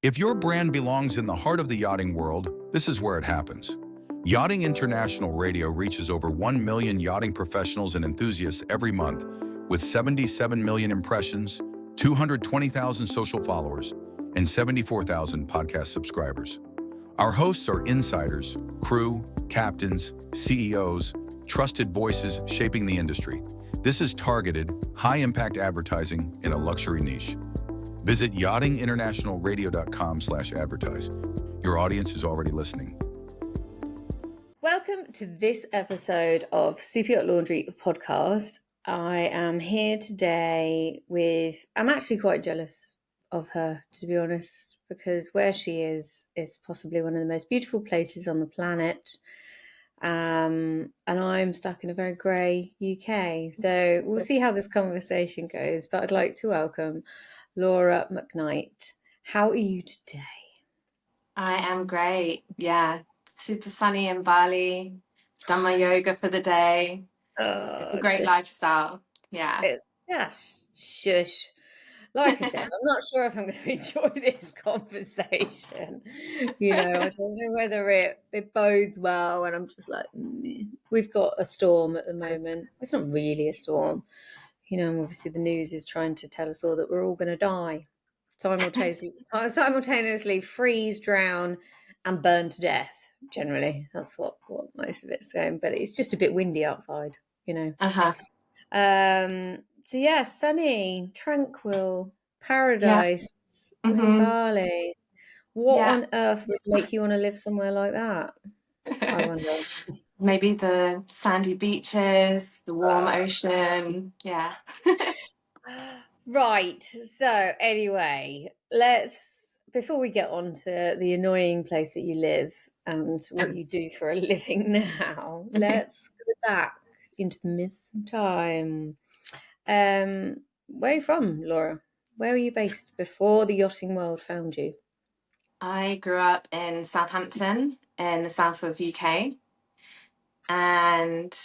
If your brand belongs in the heart of the yachting world, this is where it happens. Yachting International Radio reaches over 1 million yachting professionals and enthusiasts every month, with 77 million impressions, 220,000 social followers, and 74,000 podcast subscribers. Our hosts are insiders, crew, captains, CEOs, trusted voices shaping the industry. This is targeted, high-impact advertising in a luxury niche. Visit yachtinginternationalradio.com/advertise. Your audience is already listening. Welcome to this episode of Superyacht Laundry podcast. I am here today I'm actually quite jealous of her, to be honest, because where she is possibly one of the most beautiful places on the planet. And I'm stuck in a very grey UK. So we'll see how this conversation goes. But I'd like to welcome Laura McKnight. How are you today? I am great. Yeah, super sunny in Bali. Done my yoga for the day. It's a great lifestyle. Yeah. Shush. Like I said, I'm not sure if I'm going to enjoy this conversation. I don't know whether it bodes well, and I'm just like, we've got a storm at the moment. It's not really a storm. Obviously the news is trying to tell us all that we're all going to die simultaneously freeze, drown, and burn to death. Generally, that's what most of it's saying. But it's just a bit windy outside, So yeah, sunny, tranquil, paradise in Bali. What on earth would make you want to live somewhere like that? I wonder. Maybe the sandy beaches, the warm ocean. Yeah. Right. So anyway, before we get on to the annoying place that you live and what you do for a living now, let's go back into the mists of time. Where are you from, Laura? Where were you based before the yachting world found you? I grew up in Southampton in the south of UK. And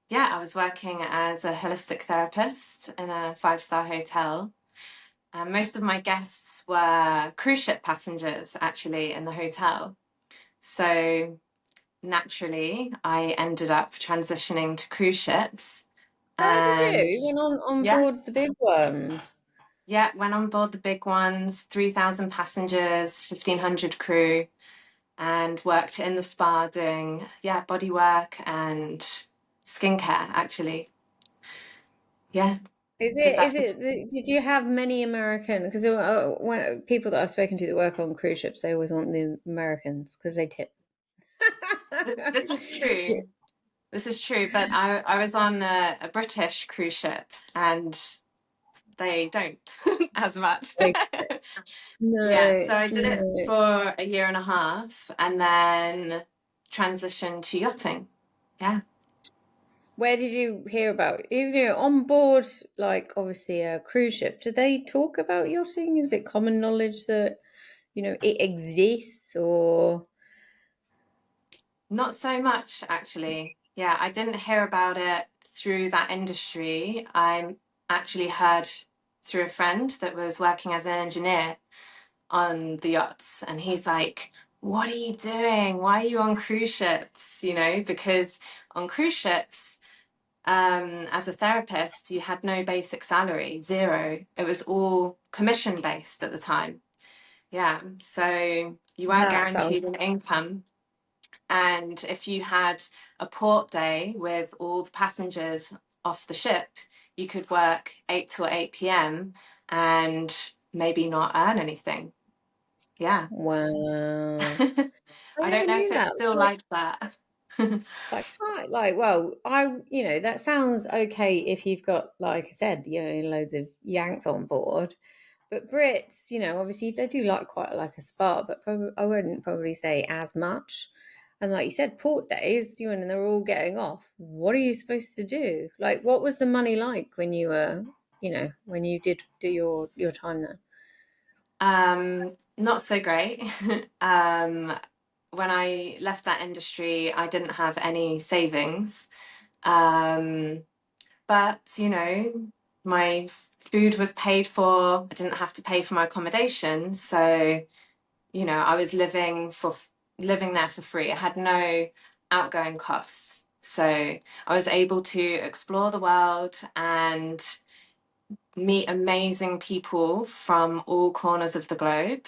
yeah, I was working as a holistic therapist in a 5-star hotel. And most of my guests were cruise ship passengers, actually, in the hotel. So naturally, I ended up transitioning to cruise ships. How did you? You went on board the big ones? Yeah, went on board the big ones, 3,000 passengers, 1,500 crew, and worked in the spa doing, body work and skincare, actually. Yeah. Did you have many American, because when people that I've spoken to that work on cruise ships, they always want the Americans because they tip. This is true. This is true, but I was on a British cruise ship and they don't as much. No, yeah, so I did it for a year and a half and then transitioned to yachting. Yeah. Where did you hear about on board, like obviously a cruise ship? Do they talk about yachting? Is it common knowledge that it exists, or not so much actually? Yeah, I didn't hear about it through that industry. I actually heard through a friend that was working as an engineer on the yachts, and he's like, what are you doing? Why are you on cruise ships? Because on cruise ships, as a therapist, you had no basic salary, zero. It was all commission based at the time. Yeah, so you weren't guaranteed an income. And if you had a port day with all the passengers off the ship, you could work 8 till 8 p.m. and maybe not earn anything. Yeah. Wow. I don't know if it's still like that. That sounds okay if you've got, like I said, loads of Yanks on board. But Brits, obviously they do like quite like a spa, but I wouldn't probably say as much. And like you said, port days, and they're all getting off. What are you supposed to do? Like, what was the money like when you were, when you did do your time there? Not so great. When I left that industry, I didn't have any savings. But, my food was paid for. I didn't have to pay for my accommodation. So you know, I was living there for free. I had no outgoing costs. So I was able to explore the world and meet amazing people from all corners of the globe.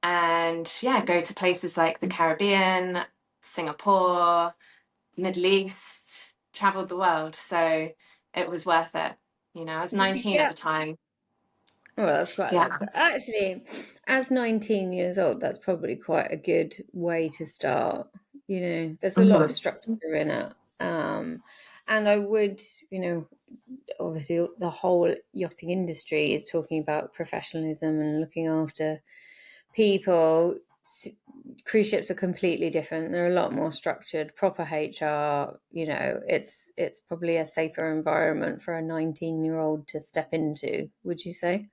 And yeah, go to places like the Caribbean, Singapore, Middle East, traveled the world. So it was worth it. You know, I was Did you 19 at the get? time. Well, Yeah. that's quite actually, as 19 years old, that's probably quite a good way to start. You know, there's a lot of Mhm. structure in it. And I would, you know, obviously the whole yachting industry is talking about professionalism and looking after people. Cruise ships are completely different. They're a lot more structured, proper HR. You know, it's probably a safer environment for a 19-year-old to step into, would you say?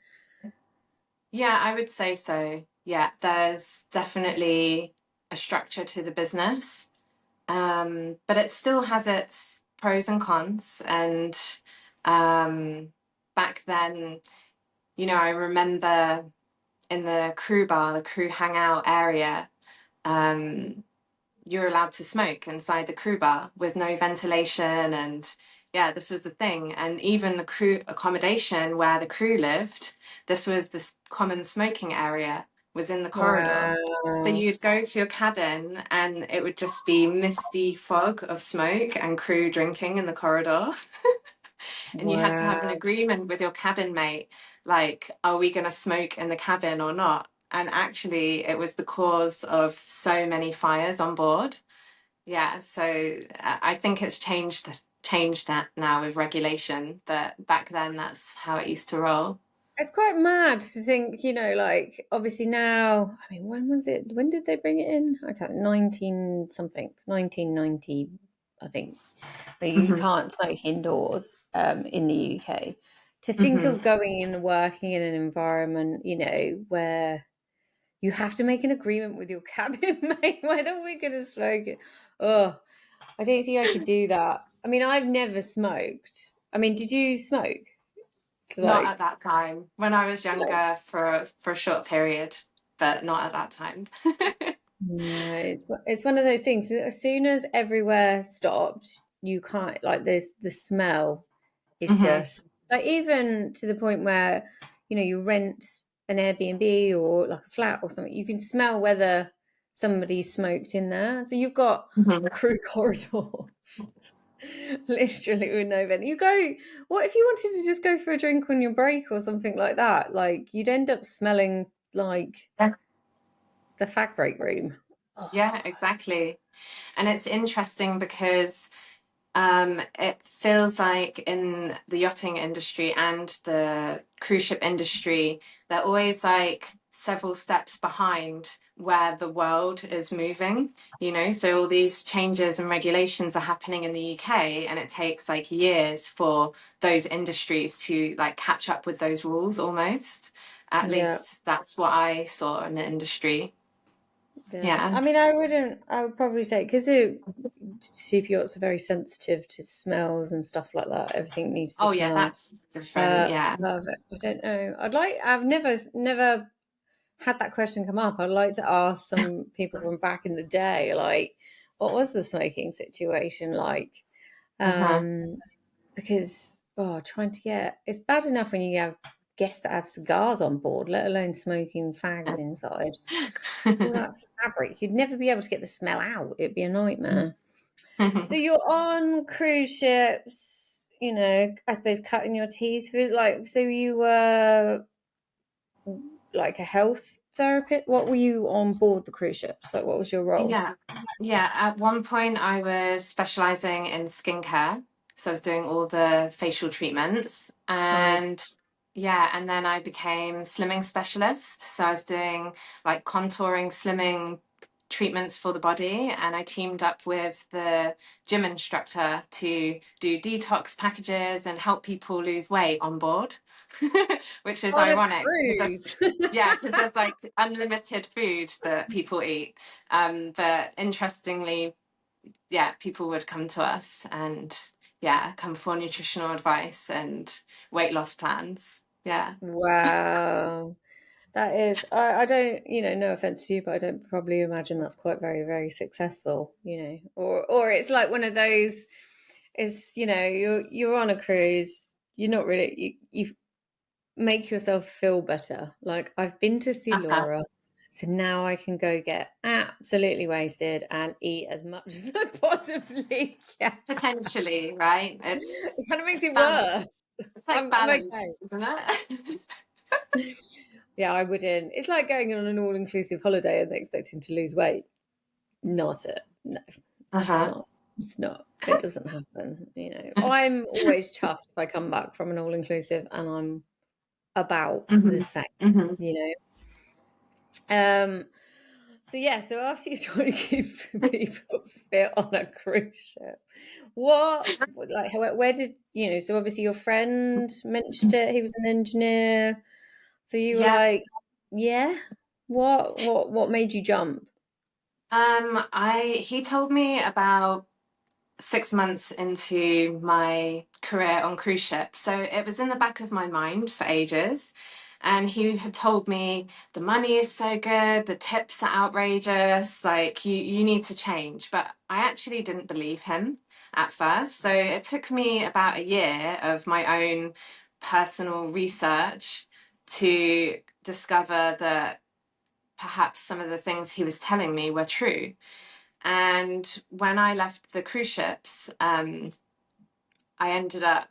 Yeah, I would say so. Yeah, there's definitely a structure to the business, but it still has its pros and cons. And back then, you know, I remember in the crew bar, the crew hangout area, um, you're allowed to smoke inside the crew bar with no ventilation. And yeah, this was the thing. And even the crew accommodation where the crew lived, this was this common smoking area was in the corridor. So Wow. you'd go to your cabin and it would just be misty fog of smoke and crew drinking in the corridor. And you had to have an Wow. agreement with your cabin mate, like, are we going to smoke in the cabin or not? And actually, it was the cause of so many fires on board. Yeah, so I think it's changed that now with regulation, but back then that's how it used to roll. It's quite mad to think, you know, like obviously now, I mean, when was it? When did they bring it in? I can't, 19 something, 1990, I think. But you Hmm. can't smoke indoors in the UK. To think Hmm. of going and working in an environment, you know, where you have to make an agreement with your cabin mate whether we're going to smoke it. Oh, I don't think I could do that. I mean, I've never smoked. I mean, did you smoke? Not at Like, that time. When I was like younger, for a short period, but not at that time. no, it's one of those things. As soon as everywhere stopped, you can't like there's the smell is Hmm. just like even to the point where you know you rent an Airbnb or like a flat or something, you can smell whether somebody smoked in there. So you've got Hmm. crew corridors literally with no vent. You go, what if you wanted to just go for a drink on your break or something like that? Like you'd end up smelling like Yeah, the fag break room. Oh, yeah, exactly. And it's interesting because it feels like in the yachting industry and the cruise ship industry, they're always like several steps behind where the world is moving, you know? So all these changes and regulations are happening in the UK, and it takes like years for those industries to like catch up with those rules almost. At yeah. least that's what I saw in the industry. Yeah, Yeah. I mean, I would probably say because super yachts are very sensitive to smells and stuff like that. Everything needs to Oh, yeah, smell that's different. Yeah. perfect. I don't know. I've never had that question come up. I'd like to ask some people from back in the day, like, what was the smoking situation like? Uh-huh. Um, because trying to get it's bad enough when you have guests that have cigars on board, let alone smoking fags inside. All that fabric, you'd never be able to get the smell out. It'd be a nightmare. So you're on cruise ships, you know, I suppose cutting your teeth with like, so you were like a health therapist. What were you on board the cruise ships? Like, what was your role? Yeah. Yeah. At one point, I was specializing in skincare. So I was doing all the facial treatments. Nice. And yeah, and then I became slimming specialist. So I was doing like contouring, slimming treatments for the body. And I teamed up with the gym instructor to do detox packages and help people lose weight on board, which is On a ironic because cruise. yeah, because there's like unlimited food that people eat. But interestingly, yeah, people would come to us and yeah, come for nutritional advice and weight loss plans. Yeah. Wow. That is, I don't, no offense to you, but I don't probably imagine that's quite very, very successful, or it's like one of those, is, you're on a cruise, you're not really, you make yourself feel better. Like, I've been to see Uh-huh. Laura, so now I can go get absolutely wasted and eat as much as I possibly can. Potentially, right? It kind of makes It's it balance. worse. It's like I'm okay. balance, isn't it? Yeah, I wouldn't. It's like going on an all-inclusive holiday and expecting to lose weight. Not it. No, it's Uh-huh. not. It's not. It doesn't happen. I'm always chuffed if I come back from an all-inclusive and I'm about the Hmm. same. Hmm. You know. So yeah. So after you're trying to keep people fit on a cruise ship, where did So obviously your friend mentioned it. He was an engineer. So you were Yeah. like, yeah. What made you jump? He told me about 6 months into my career on cruise ships. So it was in the back of my mind for ages. And he had told me the money is so good, the tips are outrageous, like you need to change. But I actually didn't believe him at first. So it took me about a year of my own personal research to discover that perhaps some of the things he was telling me were true. And when I left the cruise ships, I ended up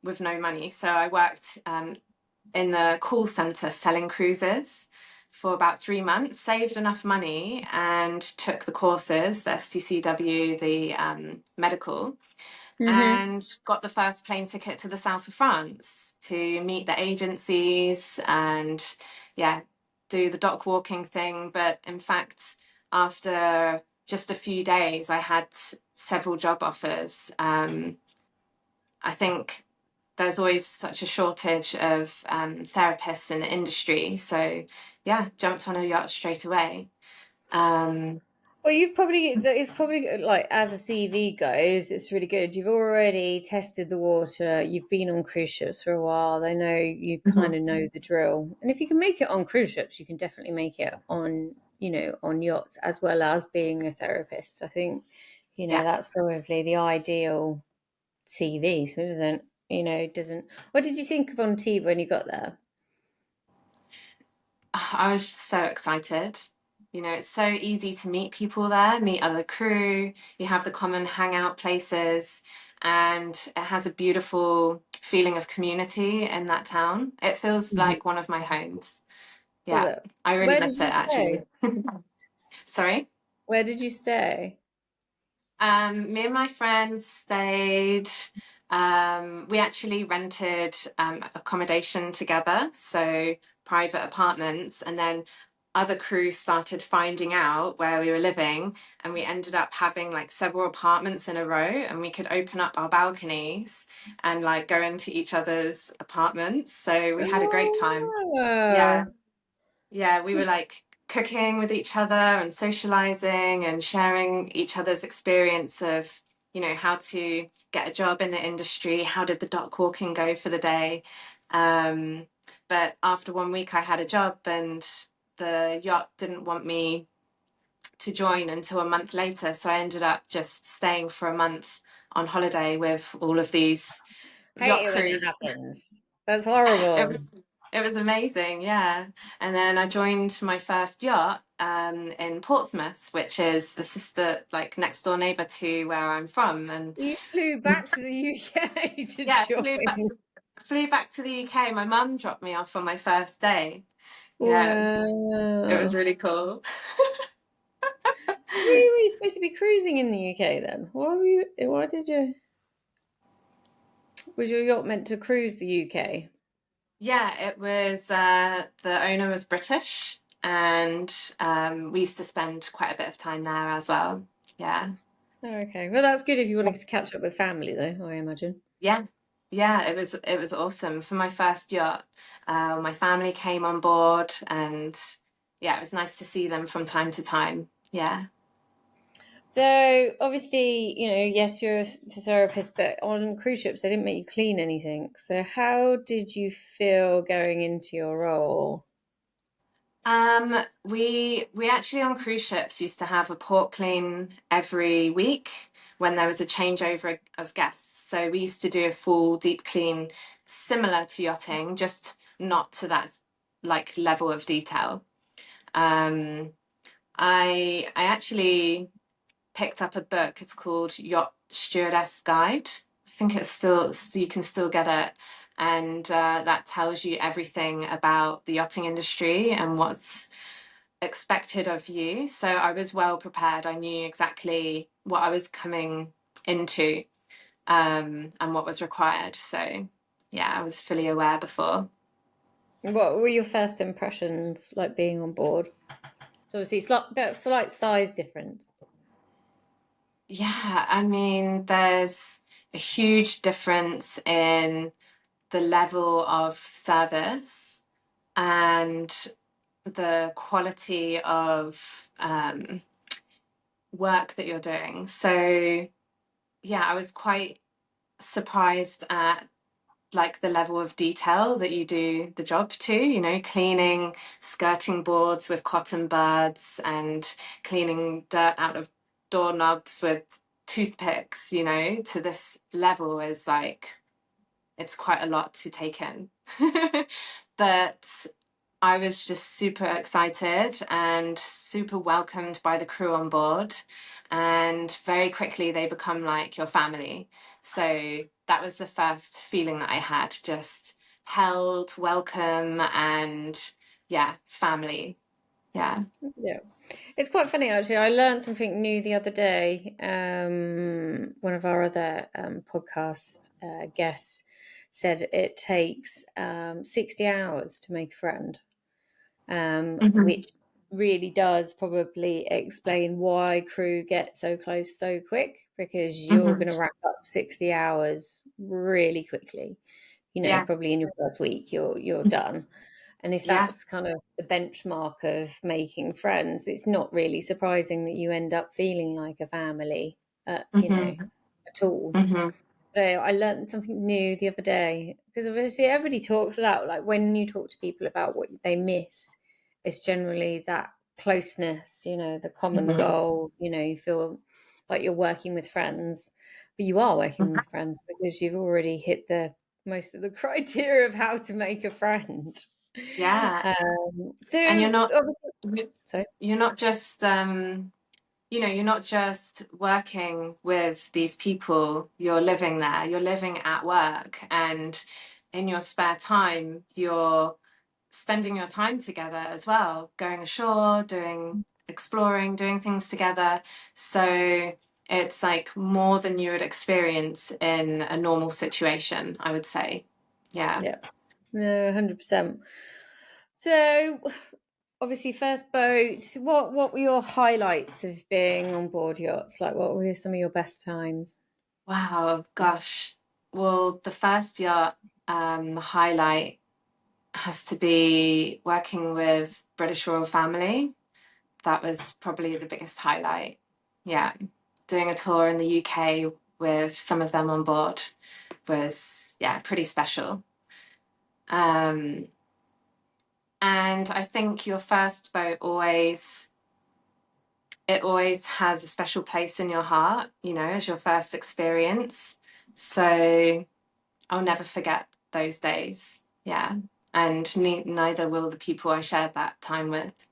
with no money. So I worked in the call center selling cruises for about 3 months, saved enough money, and took the courses, the STCW, the medical, Mm-hmm. and got the first plane ticket to the south of France to meet the agencies and, yeah, do the dock walking thing. But in fact, after just a few days, I had several job offers. I think there's always such a shortage of therapists in the industry. So, yeah, jumped on a yacht straight away. Um, Well, it's probably like, as a CV goes, it's really good. You've already tested the water. You've been on cruise ships for a while. They know you kind mhm. of know the drill. And if you can make it on cruise ships, you can definitely make it on yachts, as well as being a therapist. I think, Yeah. that's probably the ideal CV. So it doesn't. What did you think of on T when you got there? I was just so excited. It's so easy to meet people there, meet other crew. You have the common hangout places, and it has a beautiful feeling of community in that town. It feels Mhm. like one of my homes. Was Yeah, it? I really Where did miss you it actually. stay? Sorry. Where did you stay? Me and my friends stayed. We actually rented accommodation together, so private apartments, and then other crews started finding out where we were living, and we ended up having like several apartments in a row, and we could open up our balconies and like go into each other's apartments. So we had a great time. Yeah. Oh, Yeah, we were like cooking with each other and socializing and sharing each other's experience of, how to get a job in the industry. How did the dock walking go for the day? Um, but after 1 week, I had a job, and the yacht didn't want me to join until a month later. So I ended up just staying for a month on holiday with all of these hate yacht it when crew. that happens. That's It horrible. was it was amazing, yeah. And then I joined my first yacht in Portsmouth, which is the sister, like next door neighbor to where I'm from. And You flew back to the UK to yeah, join. flew back to the UK. My mum dropped me off on my first day. Yeah, it was Wow. really cool. Were you supposed to be cruising in the UK then? Was your yacht meant to cruise the UK? Yeah, it was. The owner was British, and we used to spend quite a bit of time there as well. Yeah. Oh, okay. Well, that's good if you wanted to catch up with family, though, I imagine. Yeah, yeah, it was awesome for my first yacht. My family came on board, and yeah, it was nice to see them from time to time. Yeah. So obviously, yes, you're a therapist, but on cruise ships, they didn't make you clean anything. So how did you feel going into your role? We actually on cruise ships used to have a port clean every week when there was a changeover of guests. So we used to do a full deep clean, similar to yachting, just not to that like level of detail. Um, I actually picked up a book. It's called Yacht Stewardess Guide. I think it's still, you can still get it. And that tells you everything about the yachting industry and what's expected of you. So I was well prepared. I knew exactly what I was coming into, and what was required. So yeah, I was fully aware before. What were your first impressions like being on board? So obviously it's like a slight size difference. Yeah, I mean, there's a huge difference in the level of service and the quality of work that you're doing. So yeah, I was quite surprised at like the level of detail that you do the job to, you know, cleaning skirting boards with cotton buds and cleaning dirt out of doorknobs with toothpicks, you know, to this level is like, it's quite a lot to take in. But I was just super excited and super welcomed by the crew on board. And very quickly, they become like your family. So that was the first feeling that I had, just held, welcome, and yeah, family. Yeah. Yeah. It's quite funny actually. I learned something new the other day. One of our other podcast guests said it takes 60 hours to make a friend, Mm-hmm. which really does probably explain why crew get so close so quick, because you're Mm-hmm. going to rack up 60 hours really quickly. You know, Yeah. probably in your first week, you're done. And if Yeah. that's kind of the benchmark of making friends, it's not really surprising that you end up feeling like a family, Mm-hmm. at all. Mm-hmm. So I learned something new the other day, because obviously everybody talks about, like, when you talk to people about what they miss, it's generally that closeness, the common Mm-hmm. goal, you feel like you're working with friends, but you are working with friends because you've already hit the most of the criteria of how to make a friend. Yeah. And So sorry. you're not just you know, you're not just working with these people, you're living there, you're living at work, and in your spare time, you're spending your time together as well, going ashore, doing exploring, doing things together. So it's like more than you would experience in a normal situation, I would say. Yeah. Yeah, no, 100%. So obviously, first boat. What were your highlights of being on board yachts? Like, what were some of your best times? Wow, gosh. Well, the first yacht, the highlight has to be working with British royal family. That was probably the biggest highlight. Yeah, doing a tour in the UK with some of them on board was, yeah, pretty special. Um, and I think your first boat always has a special place in your heart, you know, as your first experience. So I'll never forget those days. Yeah. And neither will the people I shared that time with.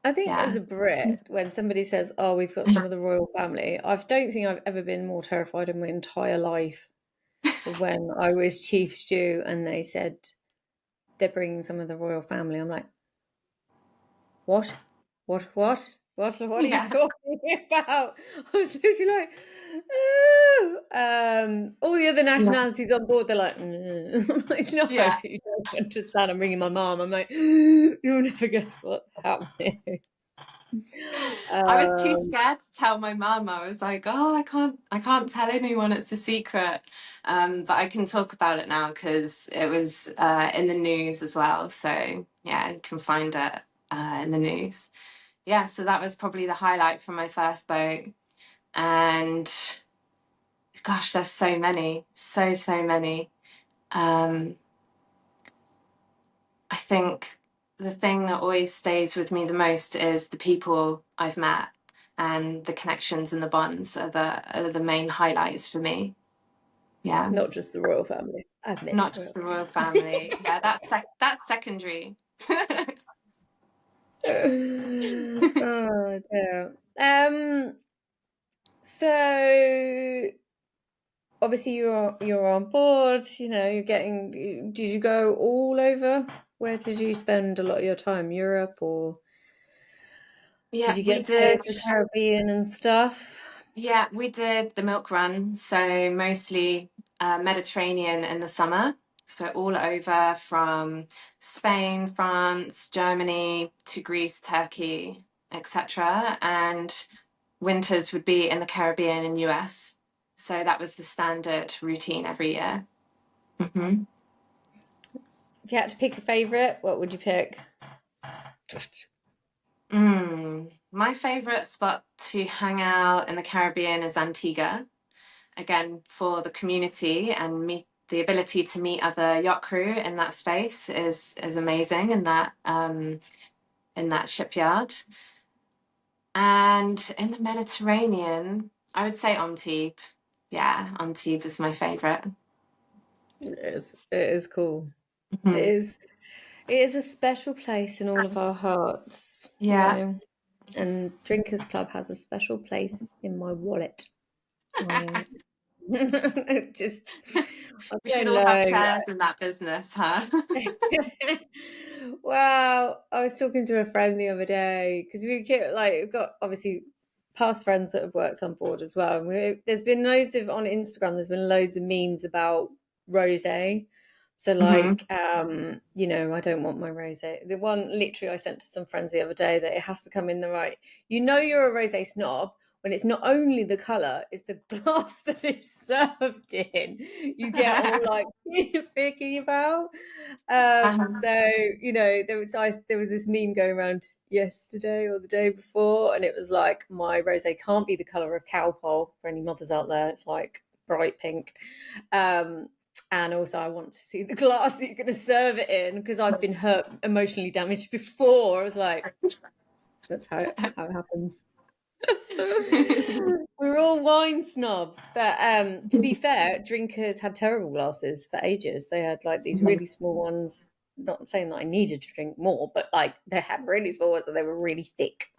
I think as Yeah. a Brit, when somebody says, "Oh, we've got some of the royal family," I don't think I've ever been more terrified in my entire life than when I was chief stew and they said they're bringing some of the royal family. I'm like, what? What are you Yeah. talking about? I was literally like, oh. All the other Yeah. nationalities on board, they're like, mm. I'm like, no, Yeah. you don't understand. I'm ringing my mom. I'm like, you'll never guess what's happening. I was too Um, scared to tell my mum. I was like, oh, I can't tell anyone, it's a secret. But I can talk about it now because it was in the news as well. So yeah, you can find it in the news. Yeah, so that was probably the highlight from my first boat. And gosh, there's so many, so many. Um, I think the thing that always stays with me the most is the people I've met, and the connections and the bonds are the main highlights for me. Yeah. Not just the royal family. I've met Not the royal just the royal family. Yeah, that's secondary. Oh dear. So obviously you're on board, you know, did you go all over? Where did you spend a lot of your time? Europe, or did Yeah, you we get to go to did. the Caribbean and stuff? Yeah, we did the milk run, so mostly Mediterranean in the summer. So all over from Spain, France, Germany to Greece, Turkey, etc. And winters would be in the Caribbean and US. So that was the standard routine every year. Hmm. If you had to pick a favorite, what would you pick? My favorite spot to hang out in the Caribbean is Antigua. Again, for the community and meet the ability to meet other yacht crew in that space is amazing in that shipyard. And in the Mediterranean, I would say Antibes. Yeah, Antibes is my favorite. It is cool. It Mhm. is. It is a special place in all of our hearts, you Yeah. know. And Drinkers Club has a special place in my wallet. I just, I We should don't all have know. shares in that business, huh? Well, I was talking to a friend the other day because we've got obviously past friends that have worked on board as well. And there's been loads of on Instagram. There's been loads of memes about rosé. So Hmm. like, you know, I don't want my rosé. The one literally I sent to some friends the other day that it has to come in the right. You know, you're a rosé snob when it's not only the color, it's the glass that it's served in. You get all like picky about. Uh-huh. So you know, there was this meme going around yesterday or the day before, and it was like, my rosé can't be the color of cowpole for any mothers out there. It's like bright pink. And also, I want to see the glass that you're going to serve it in, because I've been hurt, emotionally damaged before. I was like, that's how it happens. We're all wine snobs, but to be fair, drinkers had terrible glasses for ages. They had like these really small ones. Not saying that I needed to drink more, but like they had really small ones and they were really thick.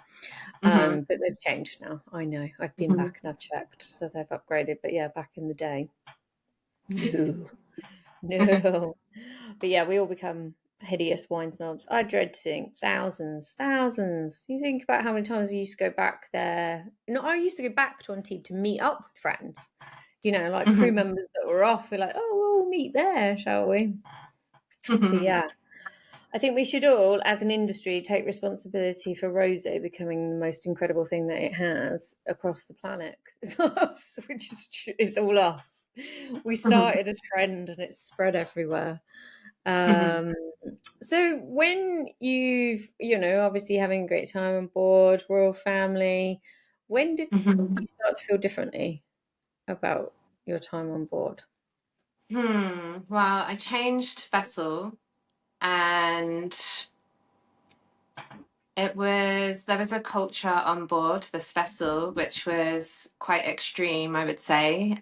Hmm. But they've changed now. I know. I've been Hmm. back and I've checked, so they've upgraded. But yeah, back in the day, no, no. But yeah, we all become hideous wine snobs. I dread to think thousands. You think about how many times I used to go back there. No, I used to go back to Antibes to meet up with friends. You know, like crew Hmm. members that were off. We're like, oh, we'll meet there, shall we? So Hmm. yeah, I think we should all, as an industry, take responsibility for rosé becoming the most incredible thing that it has across the planet. It's us, which is it's all us. We started a trend and it's spread everywhere. Hmm. Um, so when you know, obviously having a great time on board, royal family, when did Hmm. you start to feel differently about your time on board? Well, I changed vessel, and there was a culture on board this vessel which was quite extreme, I would say.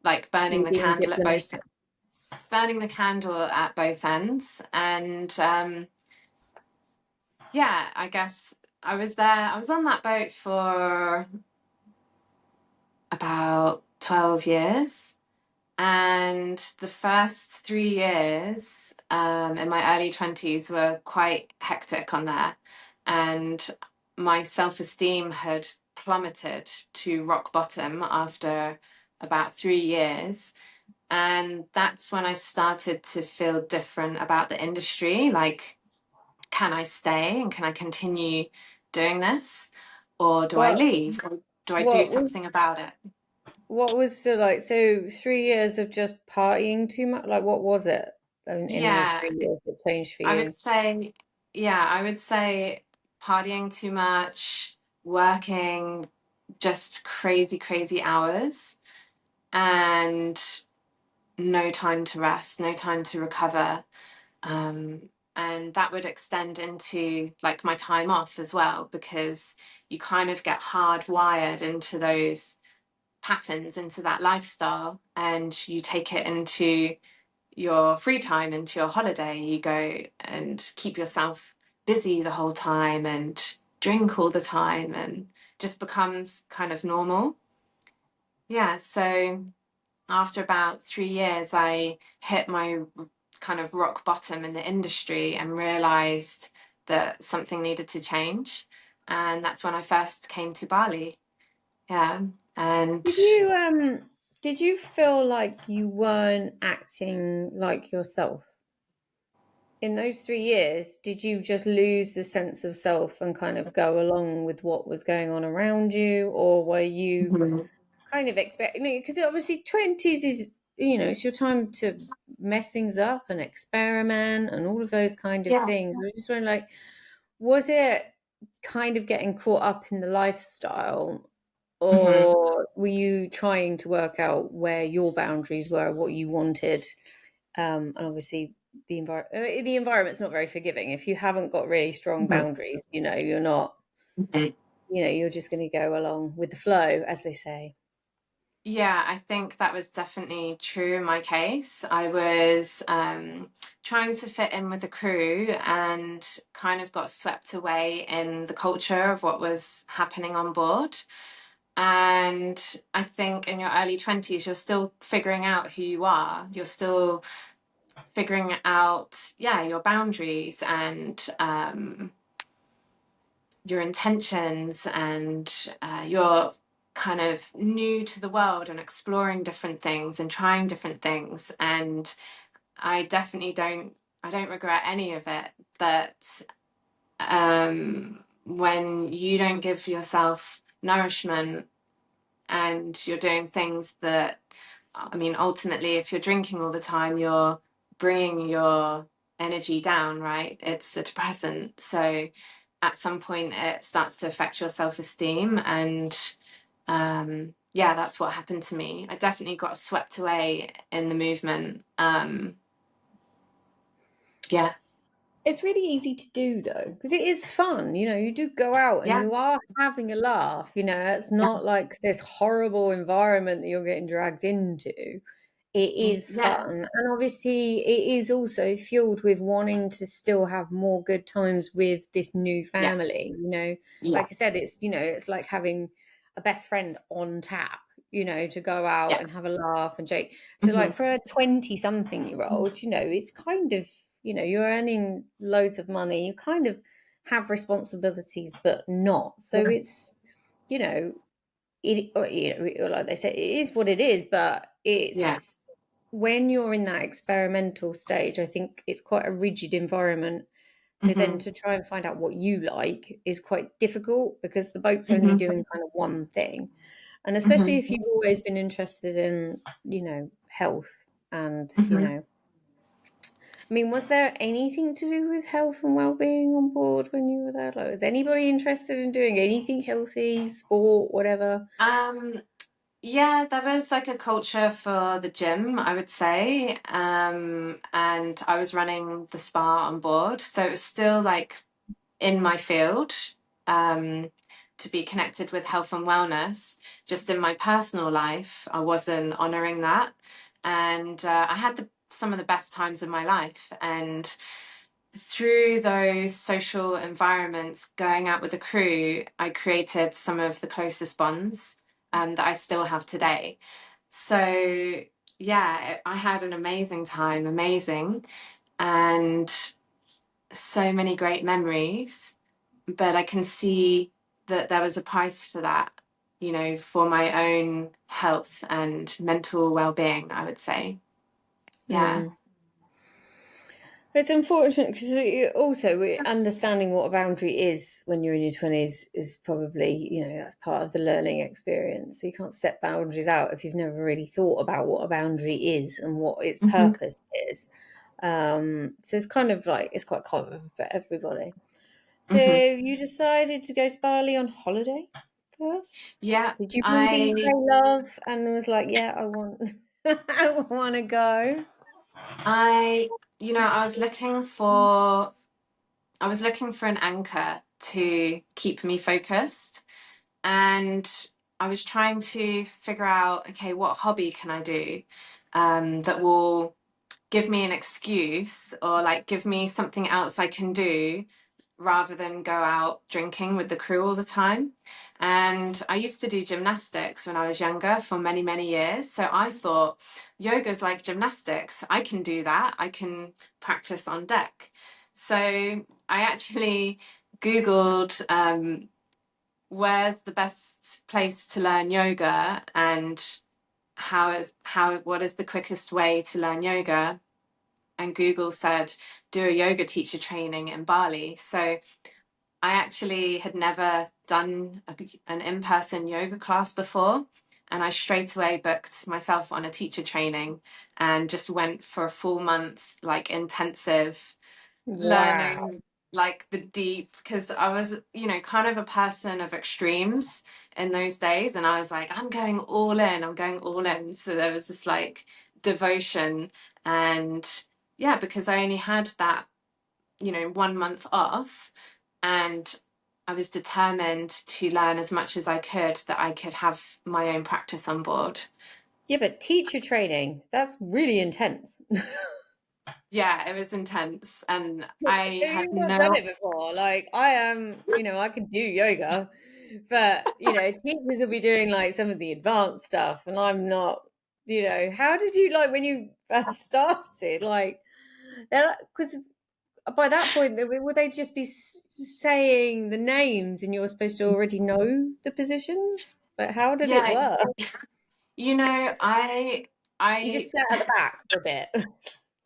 Like You being diplomatic. burning the candle at both ends. And yeah, I guess I was on that boat for about 12 years. And the first 3 years in my early 20s were quite hectic on there. And my self esteem had plummeted to rock bottom after about 3 years. And that's when I started to feel different about the industry. Like, can I stay and can I continue doing this? Or do I What leave? Or do I do what was something about it? what was the like? So 3 years of just partying too much. Like, what was it in those Yeah, 3 years that changed for I would you? say, yeah, I would say partying too much, working just crazy hours, and no time to rest, no time to recover. And that would extend into like my time off as well, because you kind of get hardwired into those patterns, into that lifestyle, and you take it into your free time, into your holiday. You go and keep yourself busy the whole time and drink all the time, and just becomes kind of normal. Yeah, so after about 3 years, I hit my kind of rock bottom in the industry and realized that something needed to change. And that's when I first came to Bali. Yeah. And Did you feel like you weren't acting like yourself? In those 3 years, did you just lose the sense of self and kind of go along with what was going on around you, or were you Mhm. kind of expecting? Because obviously, 20s is, it's your time to mess things up and experiment and all of those kind of Yeah. things. I was just wondering, like, was it kind of getting caught up in the lifestyle, Mhm. or were you trying to work out where your boundaries were, what you wanted? And obviously, the environment's not very forgiving. If you haven't got really strong Mhm. boundaries, you're not, Mhm. you're just going to go along with the flow, as they say. Yeah, I think that was definitely true in my case. I was trying to fit in with the crew and kind of got swept away in the culture of what was happening on board. And I think in your early 20s, you're still figuring out who you are. You're still figuring out, yeah, your boundaries and your intentions, and you're kind of new to the world and exploring different things and trying different things. And I don't regret any of it. But when you don't give yourself nourishment and you're doing things that, I mean, ultimately, if you're drinking all the time, you're bringing your energy down, right? It's a depressant. So at some point, it starts to affect your self-esteem. And yeah, that's what happened to me. I definitely got swept away in the movement. Yeah. It's really easy to do though, because it is fun. You do go out and Yeah. you are having a laugh. It's Yeah. not like this horrible environment that you're getting dragged into. It is Yeah. fun. And obviously, it is also fueled with wanting to still have more good times with this new Yeah. family. Yeah. Like I said, it's like having a best friend on tap, to go out Yeah. and have a laugh and joke. So, like Mhm. for a 20-something-year-old, it's kind of, you're earning loads of money. You kind of have responsibilities, but not. So Yeah. it's, you know, like they say, it is what it is, but Yeah. it's when you're in that experimental stage, I think it's quite a rigid environment. So then Mhm. to try and find out what you like is quite difficult, because the boat's only Mhm. doing kind of one thing. And especially Mhm. if you've always been interested in, health and, Mhm. I mean, was there anything to do with health and well-being on board when you were there? Like, was anybody interested in doing anything healthy, sport, whatever? Um, Yeah, there was like a culture for the gym, I would say. And I was running the spa on board. So it was still like in my field, um, to be connected with health and wellness. Just in my personal life, I wasn't honoring that. And I had some of the best times of my life. And through those social environments, going out with the crew, I created some of the closest bonds that I still have today. So, yeah, I had an amazing time, amazing, and so many great memories. But I can see that there was a price for that, for my own health and mental well being, I would say. Yeah. Mm. It's unfortunate because also understanding what a boundary is when you're in your 20s is probably, that's part of the learning experience. So you can't set boundaries out if you've never really thought about what a boundary is and what its Hmm. purpose is. So it's kind of like, it's quite common for everybody. So Hmm. you decided to go to Bali on holiday first? Yeah. Did you meet, eat, I pray, love, and was like, yeah, I want, I want to go? I I was looking for an anchor to keep me focused, and I was trying to figure out, okay, what hobby can I do that will give me an excuse, or like give me something else I can do rather than go out drinking with the crew all the time. And I used to do gymnastics when I was younger for many, many years. So I thought yoga's like gymnastics. I can do that. I can practice on deck. So I actually Googled where's the best place to learn yoga, and what is the quickest way to learn yoga. And Google said, do a yoga teacher training in Bali. So I actually had never done an in-person yoga class before. And I straight away booked myself on a teacher training and just went for a full month, like intensive Wow. learning, like the deep, because I was, kind of a person of extremes in those days. And I was like, I'm going all in, I'm going all in. So there was this like devotion. And yeah, because I only had that, 1 month off, and I was determined to learn as much as I could, that I could have my own practice on board. Yeah, but teacher training, that's really intense. Yeah, it was intense, and I had You've not done no. it before. Like I am, I can do yoga, but teachers will be doing like some of the advanced stuff, and I'm not. How did you like when you first started? Like, because by that point, would they just be saying the names, and you're supposed to already know the positions? But how did it Yeah, work? I You just I sat at the back for a bit.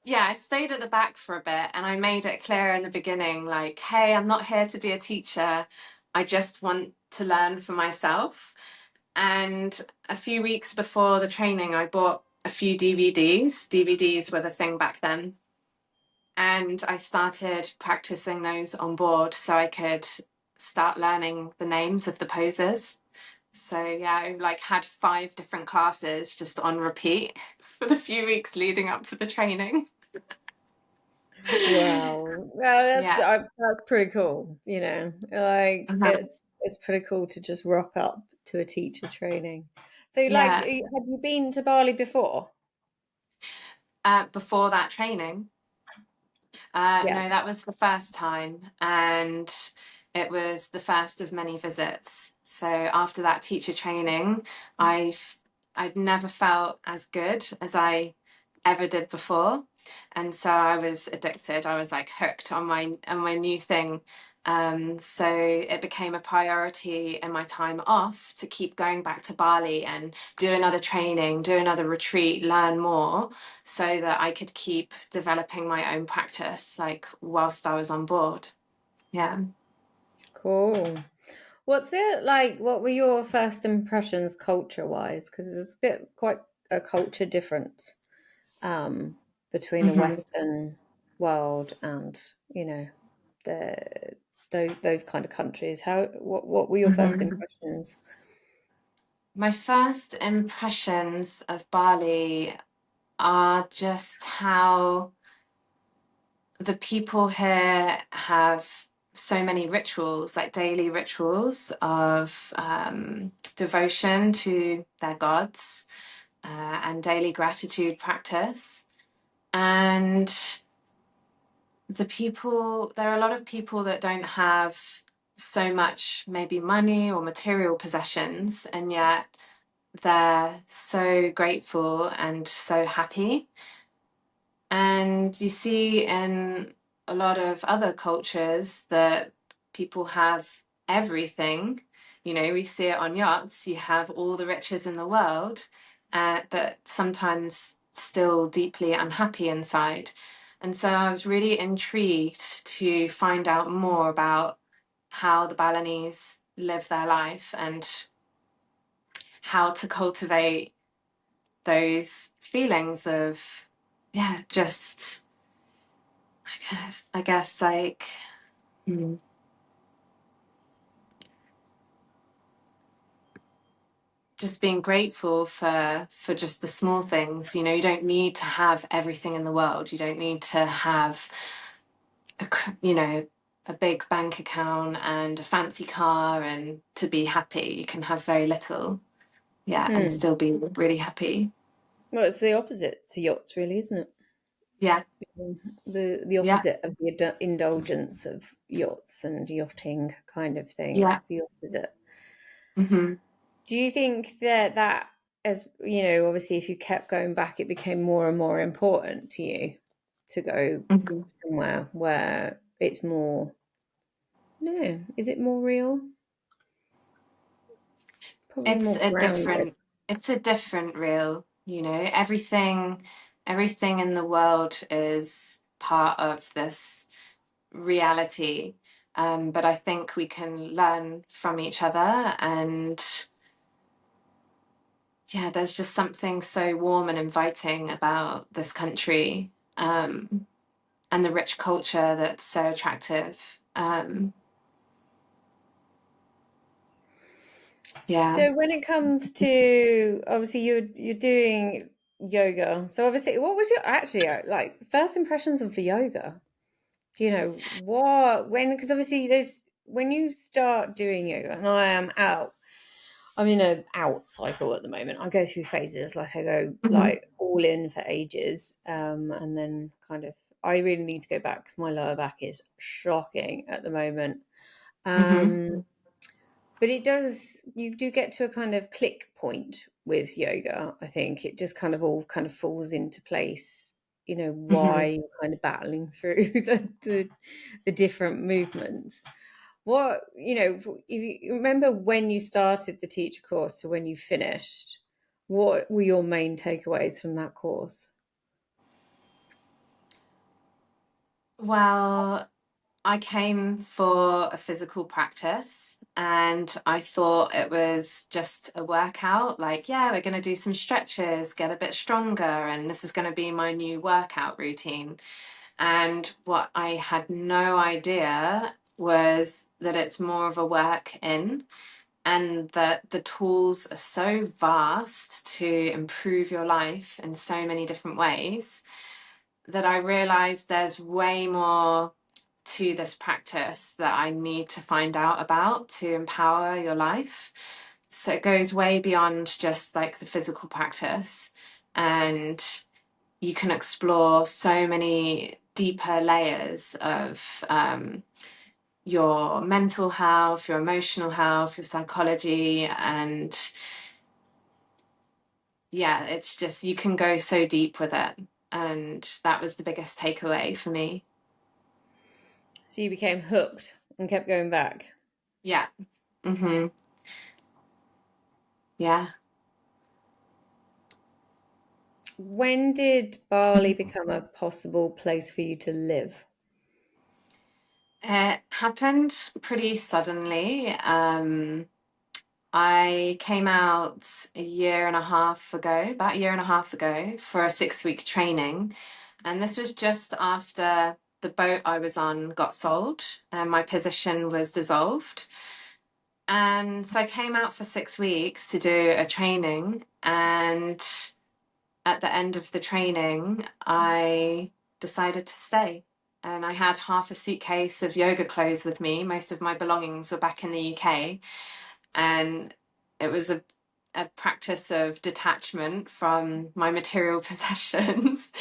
yeah, I stayed at the back for a bit, and I made it clear in the beginning, like, hey, I'm not here to be a teacher. I just want to learn for myself. And a few weeks before the training, I bought a few DVDs. DVDs were the thing back then. And I started practicing those on board so I could start learning the names of the poses. So yeah, I like had 5 different classes just on repeat for the few weeks leading up to the training. Wow. Well, Yeah. that's pretty cool. Like Uh-huh. it's pretty cool to just rock up to a teacher training. So, like, Yeah. have you been to Bali before? Before that training, Yeah. no, that was the first time, and it was the first of many visits. So after that teacher training, I'd never felt as good as I ever did before, and so I was addicted. I was like hooked on my new thing. So it became a priority in my time off to keep going back to Bali and do another training, do another retreat, learn more, so that I could keep developing my own practice, like whilst I was on board. Yeah. Cool. What's it like? What were your first impressions culture-wise? Because there's quite a culture difference between the hmm Western world and, the those kind of countries. What were your first hmm impressions? My first impressions of Bali are just how the people here have so many rituals, like daily rituals of devotion to their gods, and daily gratitude practice. And there are a lot of people that don't have so much maybe money or material possessions, and yet they're so grateful and so happy. And you see in a lot of other cultures that people have everything. We see it on yachts, you have all the riches in the world, but sometimes still deeply unhappy inside. And so I was really intrigued to find out more about how the Balinese live their life and how to cultivate those feelings of, yeah, just I guess like just being grateful for just the small things. You know, you don't need to have everything in the world. You don't need to have you know, a big bank account and a fancy car and to be happy. You can have very little, and still be really happy. Well, it's the opposite to yachts, really, isn't it? Yeah. The Yeah. opposite of the indulgence of yachts and yachting kind of thing. Yeah. It's the opposite. Mm-hmm. Do you think that, as you know, obviously, if you kept going back, it became more and more important to you to go somewhere where it's more, no, is it more real? Probably more grounded. It's a different real, you know, everything in the world is part of this reality. But I think we can learn from each other, and yeah, there's just something so warm and inviting about this country, and the rich culture that's so attractive. So when it comes to, obviously you're doing yoga. So obviously, what was your actually like first impressions of the yoga? You know, because obviously when you start doing yoga, and I'm in a out cycle at the moment. I go through phases, like I go like all in for ages, and then kind of I really need to go back because my lower back is shocking at the moment. But you do get to a kind of click point with yoga. I think it just kind of all kind of falls into place, you know, why you're kind of battling through the different movements. What, you know, if you remember when you started the teacher course to when you finished, what were your main takeaways from that course? Well, I came for a physical practice and I thought it was just a workout. Like, yeah, we're going to do some stretches, get a bit stronger, and this is going to be my new workout routine. And what I had no idea was that it's more of a work in, and that the tools are so vast to improve your life in so many different ways that I realized there's way more to this practice that I need to find out about to empower your life. So it goes way beyond just like the physical practice, and you can explore so many deeper layers of your mental health, your emotional health, your psychology, and yeah, it's just you can go so deep with it, and that was the biggest takeaway for me. So you became hooked and kept going back. Yeah. Yeah. When did Bali become a possible place for you to live? It happened pretty suddenly. I came out about a year and a half ago for a 6-week training. And this was just after the boat I was on got sold and my position was dissolved. And so I came out for 6 weeks to do a training. And at the end of the training, I decided to stay. And I had half a suitcase of yoga clothes with me. Most of my belongings were back in the UK. And it was a practice of detachment from my material possessions.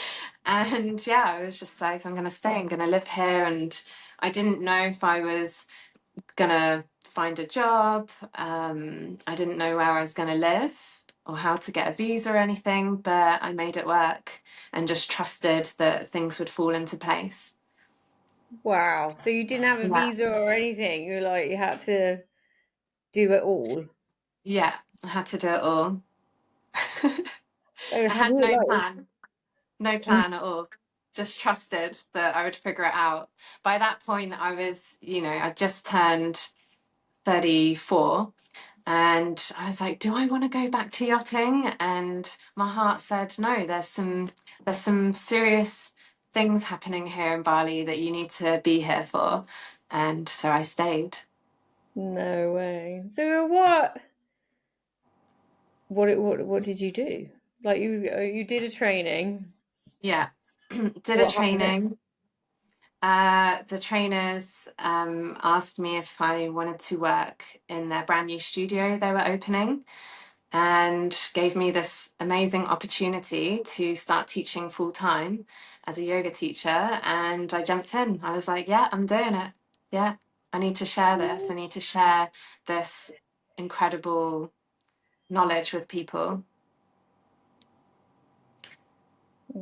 And yeah, I was just like, I'm going to stay, I'm going to live here. And I didn't know if I was going to find a job. I didn't know where I was going to live or how to get a visa or anything, but I made it work and just trusted that things would fall into place. Wow. So you didn't have a visa or anything. You were like, you had to do it all. Yeah, I had to do it all. So I had no like... plan at all. Just trusted that I would figure it out. By that point, I was, I just turned 34. And I was like, do I want to go back to yachting? And my heart said, no, there's some serious things happening here in Bali that you need to be here for. And so I stayed. No way. So what? What did you do? Like you did a training. Yeah. Did a What happened? training. The trainers asked me if I wanted to work in their brand new studio they were opening, and gave me this amazing opportunity to start teaching full time as a yoga teacher. And I jumped in. I was like, yeah, I'm doing it. Yeah, I need to share this. I need to share this incredible knowledge with people.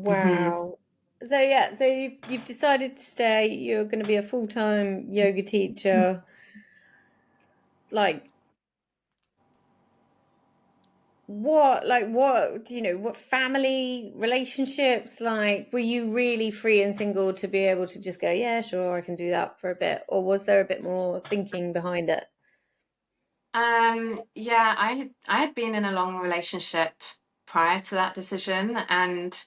Hmm. Wow. So yeah, so you've decided to stay. You're going to be a full-time yoga teacher. Like what do you know, what family relationships, like were you really free and single to be able to just go, yeah, sure, I can do that for a bit, or was there a bit more thinking behind it? Yeah, I had been in a long relationship prior to that decision, and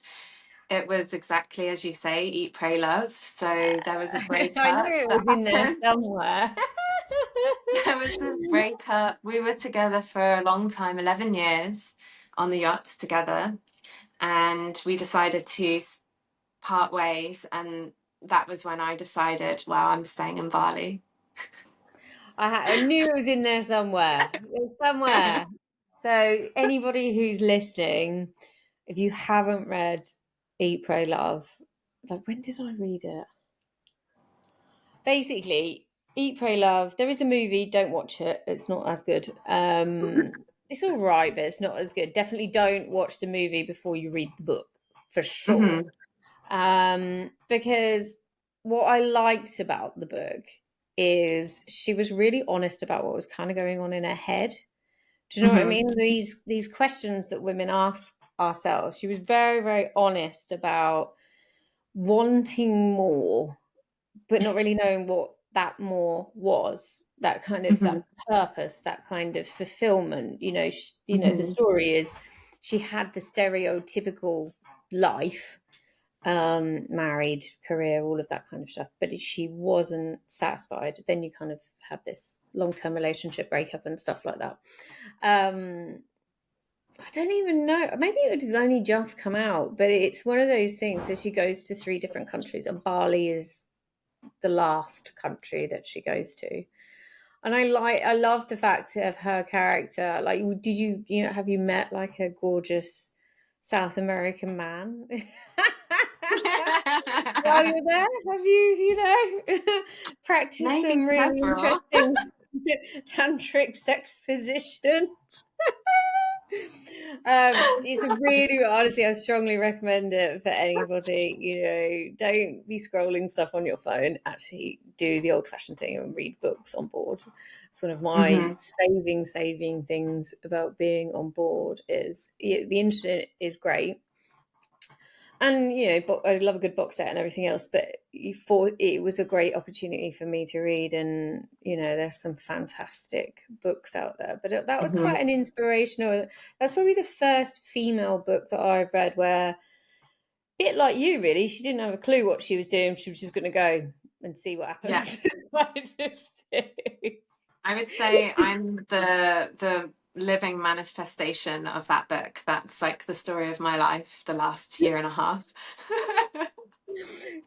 it was exactly as you say, eat, pray, love. So there was a I knew breakup it that was in there happened. somewhere. There was a breakup. We were together for a long time, 11 years on the yacht together, and we decided to part ways. And that was when I decided, wow, I'm staying in Bali. I knew it was in there somewhere. It's somewhere. So anybody who's listening, if you haven't read Eat, Pray, Love, like when did I read it? Basically, Eat, Pray, Love. There is a movie. Don't watch it. It's not as good. It's all right, but it's not as good. Definitely don't watch the movie before you read the book, for sure. Hmm. Because what I liked about the book is she was really honest about what was kind of going on in her head. Do you know what I Hmm. mean? These questions that women ask ourselves. She was very, very honest about wanting more, but not really knowing what that more was. That kind of Hmm. that purpose, that kind of fulfillment. The Hmm. story is she had the stereotypical life, married, career, all of that kind of stuff, but she wasn't satisfied. Then you kind of have this long-term relationship breakup and stuff like that. um I don't even know. Maybe it had only just come out, but it's one of those things. So she goes to 3 different countries, and Bali is the last country that she goes to. And I love the fact of her character. Like, did have you met like a gorgeous South American man? While you're there, have practiced Maybe some really several. interesting tantric sex positions? It's a really, honestly, I strongly recommend it for anybody. Don't be scrolling stuff on your phone. Actually, do the old-fashioned thing and read books on board. It's one of my Hmm. saving things about being on board. Is the internet is great, and I love a good box set and everything else, but it was a great opportunity for me to read, and there's some fantastic books out there, but that was Hmm. quite an inspirational. That's probably the first female book that I've read where, a bit like you, really, she didn't have a clue what she was doing. She was just going to go and see what Yeah. happens. I would say I'm the living manifestation of that book. That's like the story of my life the last year and a half.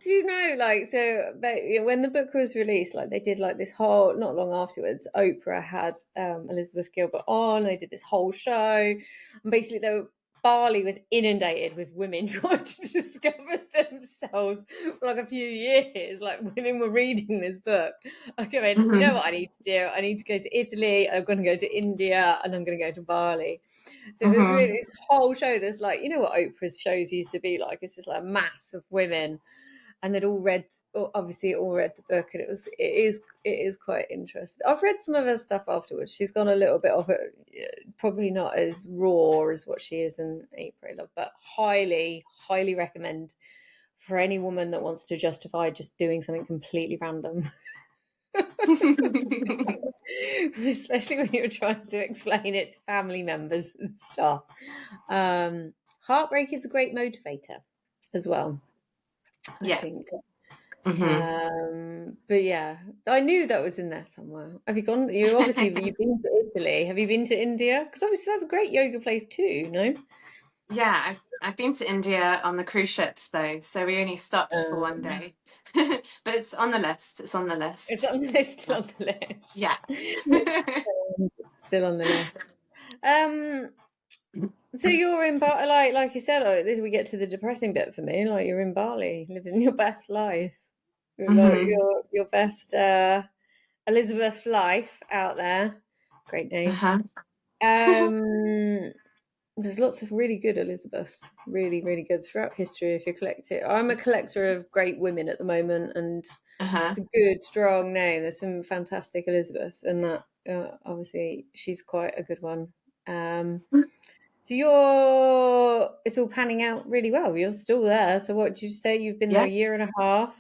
Do you know, like, so when the book was released, like, they did like this whole, not long afterwards, Oprah had Elizabeth Gilbert on. They did this whole show, and basically Bali was inundated with women trying to discover themselves for like a few years. Like, women were reading this book. Like, I mean, you know Hmm. what I need to do? I need to go to Italy. I'm going to go to India, and I'm going to go to Bali. So it was really Hmm. this whole show that's like, what Oprah's shows used to be like. It's just like a mass of women, and they'd obviously all read the book, and it is quite interesting. I've read some of her stuff afterwards. She's gone a little bit off it, probably not as raw as what she is in April Love, but highly recommend for any woman that wants to justify just doing something completely random. Especially when you're trying to explain it to family members and stuff. Heartbreak is a great motivator as well, I Yeah. think. But yeah, I knew that was in there somewhere. Have you gone? You've been to Italy. Have you been to India? Because obviously that's a great yoga place too, no? Yeah, I've been to India on the cruise ships though, so we only stopped for one day. But it's on the list. It's on the It's list. on the list. Still on the list. Yeah. Still on the list. So you're in Bali, like you said. This we get to the depressing bit for me. Like you're in Bali, living your best life, your best Elizabeth life out there. Great name. There's lots of really good Elizabeths, really, really good throughout history. If you collect it, I'm a collector of great women at the moment, and it's a good, strong name. There's some fantastic Elizabeths, and that obviously she's quite a good one. So it's all panning out really well. You're still there. So what did you say? You've been there a year and a half.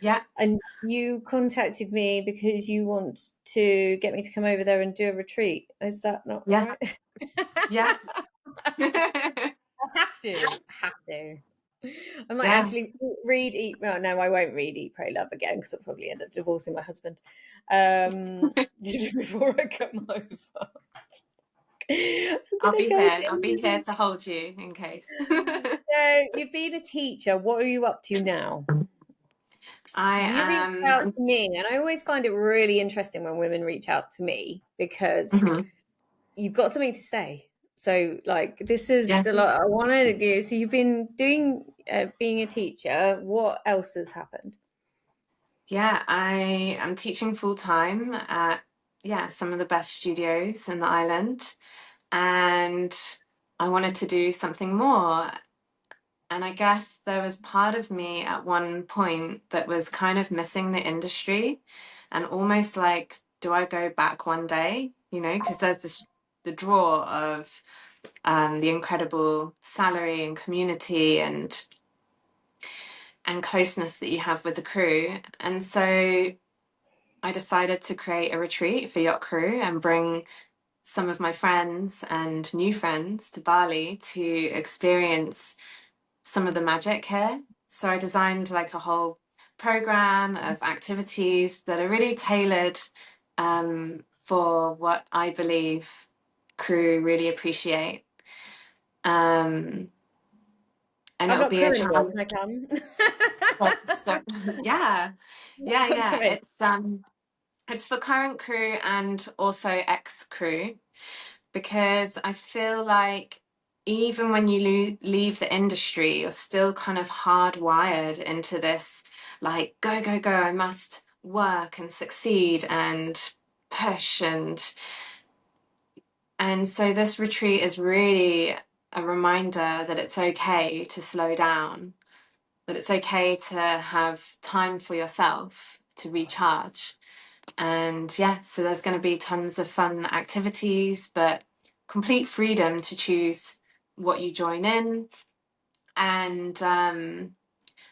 Yeah. And you contacted me because you want to get me to come over there and do a retreat. Is that not right? Yeah. I have to. I might actually read, eat. Well, no, I won't read, eat, pray, love again because I'll probably end up divorcing my husband before I come over. I'll be here. I'll be here to hold you in case. So you've been a teacher. What are you up to now? You reached out to me, and I always find it really interesting when women reach out to me because you've got something to say. So, like, this is a lot I wanted to do. So, you've been doing being a teacher. What else has happened? Yeah, I am teaching full time at some of the best studios in the island, and I wanted to do something more. And I guess there was part of me at one point that was kind of missing the industry and almost like, do I go back one day? You know, because there's the draw of the incredible salary and community and closeness that you have with the crew. And so I decided to create a retreat for yacht crew and bring some of my friends and new friends to Bali to experience some of the magic here. So I designed like a whole program of activities that are really tailored for what I believe crew really appreciate. And it'll be a chance. Can I come? Yeah. It's for current crew and also ex crew, because I feel like even when you leave the industry, you're still kind of hardwired into this, like, go, go, go, I must work and succeed and push. And so this retreat is really a reminder that it's okay to slow down, that it's okay to have time for yourself to recharge. And so there's going to be tons of fun activities, but complete freedom to choose what you join in. And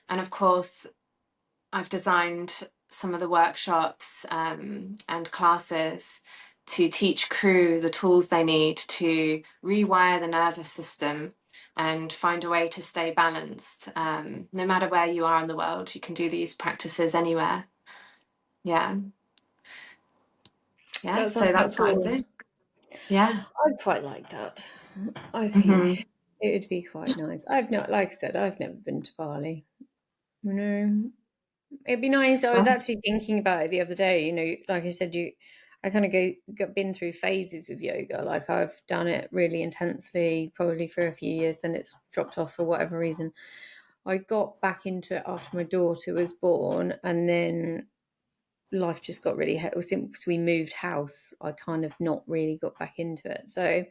of course, I've designed some of the workshops and classes to teach crew the tools they need to rewire the nervous system and find a way to stay balanced. No matter where you are in the world, you can do these practices anywhere. Yeah, so that's what I'm doing. Yeah, I'd quite like that. I think it would be quite nice. I've not, like I said, I've never been to Bali. You know, it'd be nice. I was actually thinking about it the other day. You know, like I said, I kind of been through phases with yoga. Like I've done it really intensely, probably for a few years, then it's dropped off for whatever reason. I got back into it after my daughter was born, and then life just got really hectic. Since we moved house, I kind of not really got back into it. So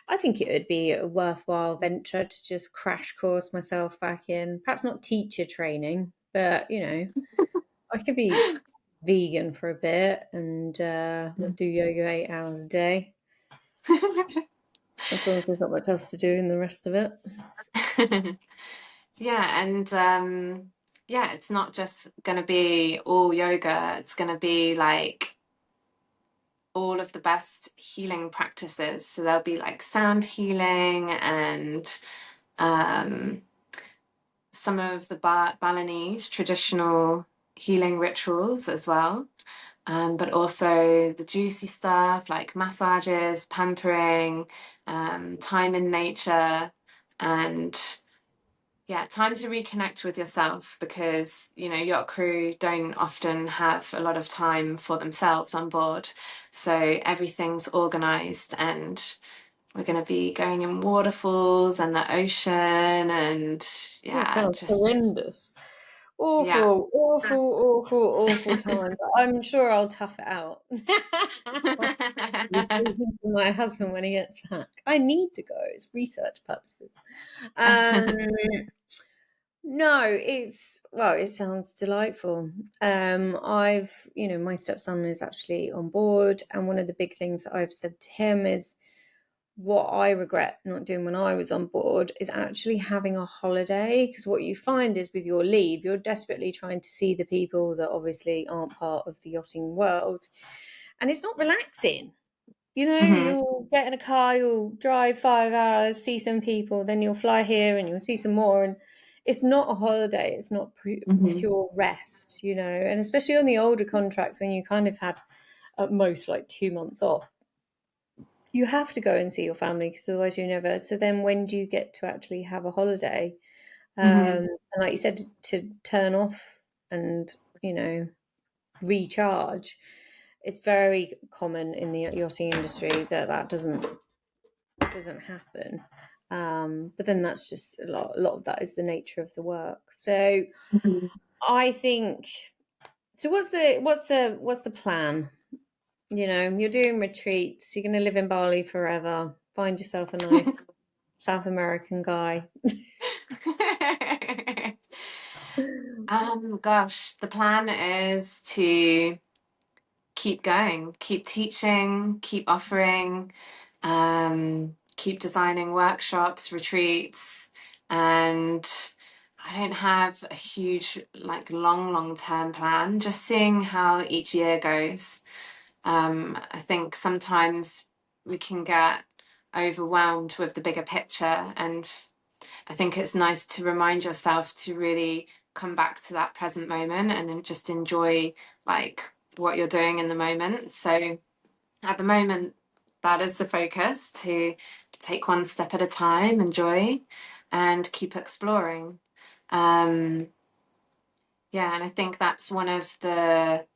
I think it would be a worthwhile venture to just crash course myself back in. Perhaps not teacher training, but you know, I could be vegan for a bit and do yoga 8 hours a day. As long as there's not much else to do in the rest of it. Yeah, and it's not just going to be all yoga. It's going to be like all of the best healing practices. So there'll be like sound healing and some of the Balinese traditional healing rituals as well. But also the juicy stuff like massages, pampering, time in nature, and yeah, time to reconnect with yourself, because yacht crew don't often have a lot of time for themselves on board. So everything's organized, and we're going to be going in waterfalls and the ocean, and That yeah, sounds just horrendous. yeah. Awful time. But I'm sure I'll tough it out. Be talking to my husband when he gets back. I need to go. It's research purposes. Um, no, it sounds delightful. My stepson is actually on board, and one of the big things that I've said to him is what I regret not doing when I was on board is actually having a holiday, because what you find is with your leave, you're desperately trying to see the people that obviously aren't part of the yachting world, and it's not relaxing. Mhm, You'll get in a car, you'll drive 5 hours, see some people, then you'll fly here and you'll see some more. And it's not a holiday, it's not mhm, pure rest, and especially on the older contracts when you kind of had at most like 2 months off, you have to go and see your family because otherwise you never. So then when do you get to actually have a holiday? mhm, And like you said, to turn off and, recharge. It's very common in the yachting industry that doesn't happen. But then that's just a lot of that is the nature of the work. So mhm. I think, so what's the plan? You're doing retreats, you're going to live in Bali forever, find yourself a nice South American guy. Gosh, the plan is to keep going, keep teaching, keep offering, keep designing workshops, retreats, and I don't have a huge, like, long term plan, just seeing how each year goes. I think sometimes we can get overwhelmed with the bigger picture, and I think it's nice to remind yourself to really come back to that present moment and then just enjoy like what you're doing in the moment. So at the moment, that is the focus, to take one step at a time, enjoy, and keep exploring. Um, yeah, and I think that's one of the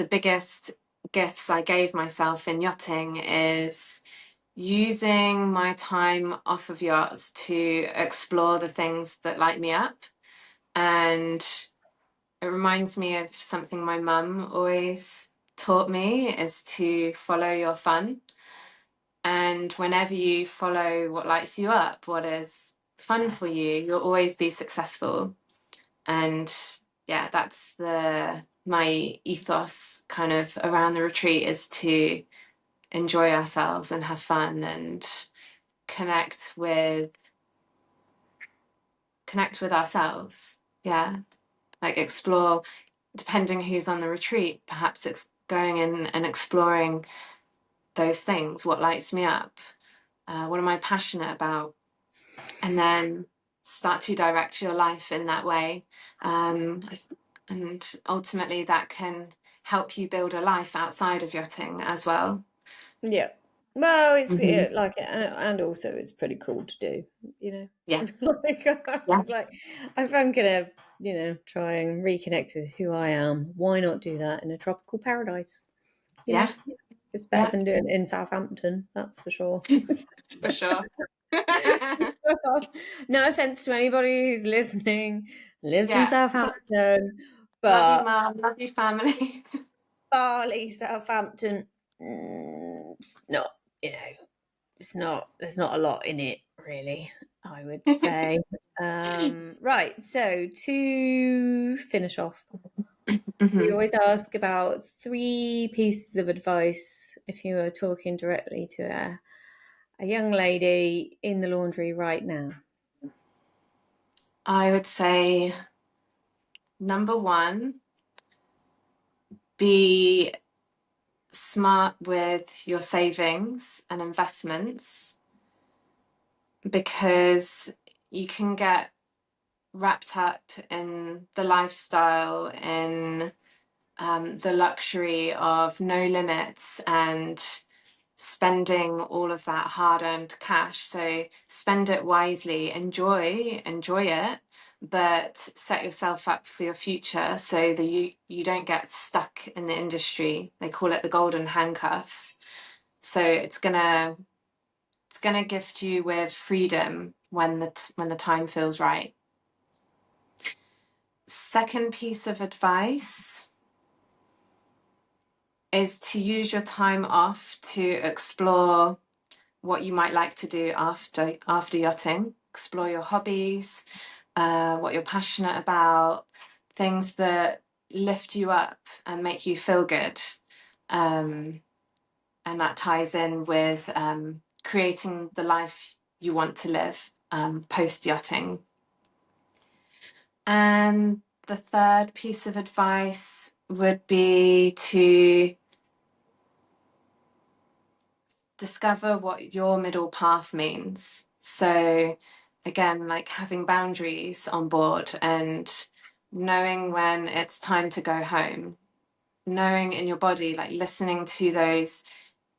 biggest gifts I gave myself in yachting, is using my time off of yachts to explore the things that light me up. And it reminds me of something my mum always taught me, is to follow your fun. And whenever you follow what lights you up, what is fun for you, you'll always be successful. And yeah, that's my ethos kind of around the retreat, is to enjoy ourselves and have fun and connect with ourselves. Yeah, like explore, depending who's on the retreat, perhaps it's going in and exploring those things. What lights me up? What am I passionate about? And then start to direct your life in that way. And ultimately that can help you build a life outside of yachting as well. Yeah. Well, it's Mm-hmm. like, and also it's pretty cool to do, you know. Yeah. Like, I Yeah. was like, if I'm gonna, try and reconnect with who I am, why not do that in a tropical paradise? Yeah. It's better Yeah. than doing it in Southampton, that's for sure. For sure. No offense to anybody who's listening, lives in Yeah. So, Southampton, love you, but mum. Love you, family. Bali, Southampton, it's not, it's not, there's not a lot in it, really, I would say. Right, so to finish off, we Hmm. always ask about 3 pieces of advice if you were talking directly to a young lady in the laundry right now. I would say number one, be smart with your savings and investments, because you can get wrapped up in the lifestyle, in the luxury of no limits and spending all of that hard-earned cash. So spend it wisely, enjoy it, but set yourself up for your future so that you don't get stuck in the industry. They call it the golden handcuffs. So it's gonna gift you with freedom when the time feels right. Second piece of advice is to use your time off to explore what you might like to do after yachting. Explore your hobbies, what you're passionate about, things that lift you up and make you feel good. And that ties in with creating the life you want to live post yachting. And the third piece of advice would be to discover what your middle path means. So again, like having boundaries on board and knowing when it's time to go home, knowing in your body, like listening to those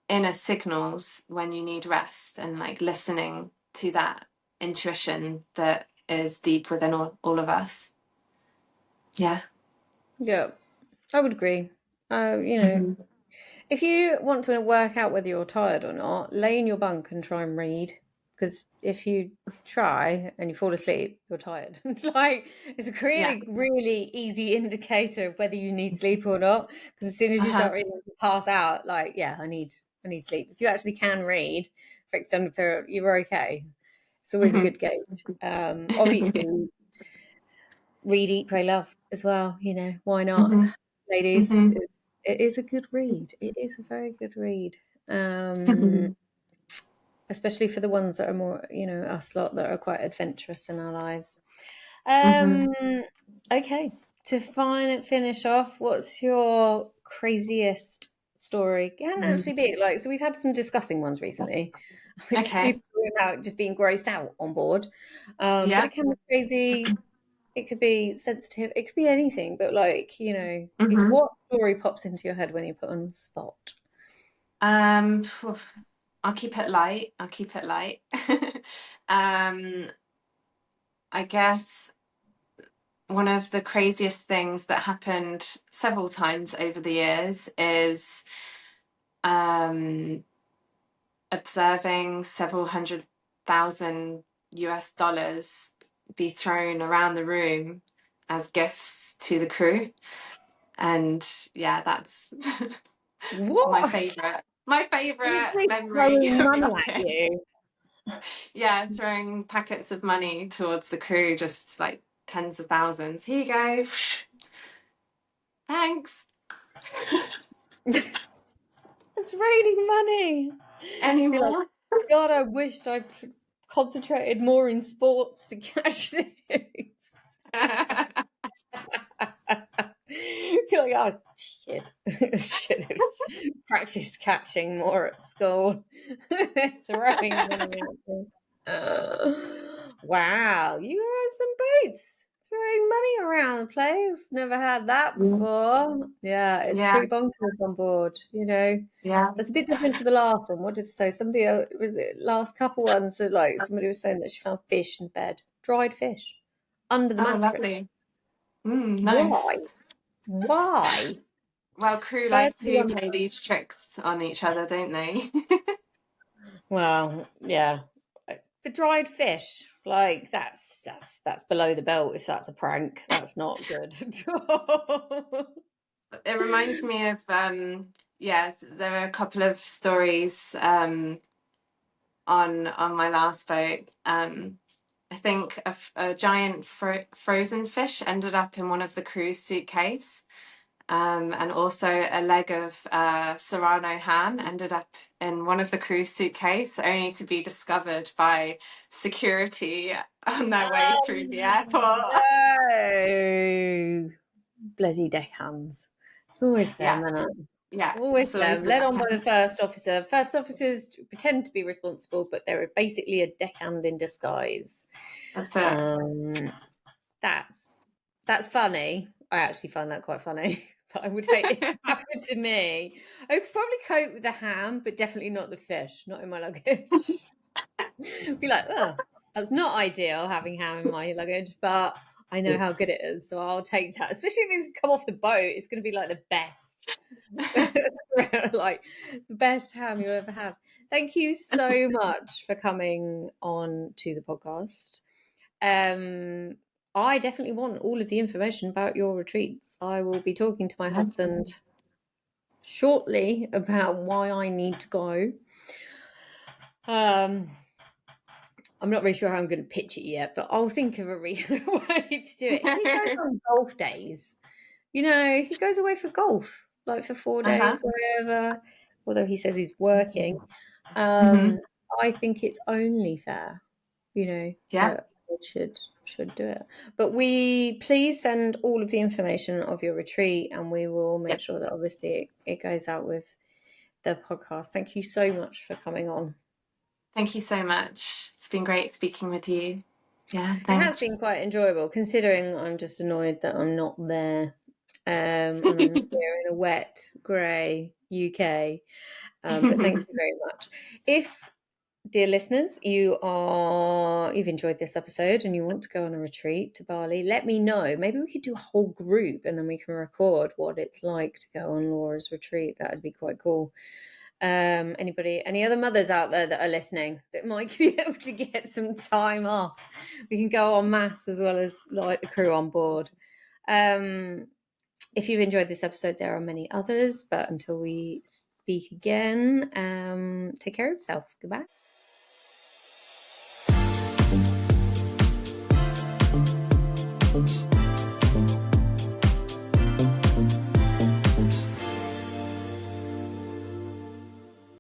inner signals when you need rest, and like listening to that intuition that is deep within all of us. Yeah. Yeah, I would agree. If you want to work out whether you're tired or not, lay in your bunk and try and read. Because if you try and you fall asleep, you're tired. Like, it's a really, really easy indicator of whether you need sleep or not. Because as soon as you start reading, you pass out. Like, yeah, I need sleep. If you actually can read for extended period, you're okay. It's always a good gauge. Obviously, read, eat, pray, love as well. Why not, ladies? It is a good read. It is a very good read. Especially for the ones that are more, us lot that are quite adventurous in our lives. Okay, to finish off, what's your craziest story? It can actually be like, so we've had some disgusting ones recently. Okay. People about just being grossed out on board. But it can be crazy. It could be sensitive. It could be anything. But like, if what story pops into your head when you put on the spot? I'll keep it light. I guess one of the craziest things that happened several times over the years is observing several $100,000 be thrown around the room as gifts to the crew. And yeah, that's my favorite memory of yachting. Yeah, throwing packets of money towards the crew, just like tens of thousands. Here you go. Thanks. It's raining money. Anymore? Like, God, I wished I concentrated more in sports to catch these. You're like, oh shit. Should have practiced catching more at school. Throwing money at wow, you have some boots. Throwing money around the place. Never had that before. Yeah, it's pretty bonkers on board, Yeah. That's a bit different to the last one. What did it say? Somebody was it last couple ones that like somebody was saying that she found fish in bed. Dried fish. Under the mattress. Lovely. Nice. Why? Well, crew like to play these tricks on each other, don't they? Well, yeah. The dried fish, like that's below the belt. If that's a prank, that's not good. It reminds me of yes, there are a couple of stories on my last boat. I think a giant frozen fish ended up in one of the crew's suitcase. And also a leg of Serrano ham ended up in one of the crew's suitcase, only to be discovered by security on their way through the airport. No. Bloody deckhands. It's always them, isn't it? Yeah. Always them. Led on by the first officer. First officers pretend to be responsible, but they're basically a deckhand in disguise. That's it. That's funny. I actually find that quite funny. But I would hate if it happened to me. I would probably cope with the ham, but definitely not the fish, not in my luggage. Be like, oh, that's not ideal having ham in my luggage, but I know how good it is, so I'll take that. Especially if it's come off the boat, it's going to be like the best, like the best ham you'll ever have. Thank you so much for coming on to the podcast. I definitely want all of the information about your retreats. I will be talking to my husband shortly about why I need to go. I'm not really sure how I'm going to pitch it yet, but I'll think of a way to do it. If he goes on golf days, he goes away for golf, like for 4 days, wherever, although he says he's working. I think it's only fair, that we should do it. But please send all of the information of your retreat, and we will make sure that obviously it goes out with the podcast. Thank you so much for coming on. Thank you so much. It's been great speaking with you. Yeah, thanks. It has been quite enjoyable, considering I'm just annoyed that I'm not there. And I'm here in a wet, grey UK. But thank you very much. If, dear listeners, you've enjoyed this episode and you want to go on a retreat to Bali, let me know. Maybe we could do a whole group and then we can record what it's like to go on Laura's retreat. That would be quite cool. Any other mothers out there that are listening that might be able to get some time off? We can go en masse as well as like the crew on board. If you've enjoyed this episode, there are many others, but until we speak again, take care of yourself. Goodbye.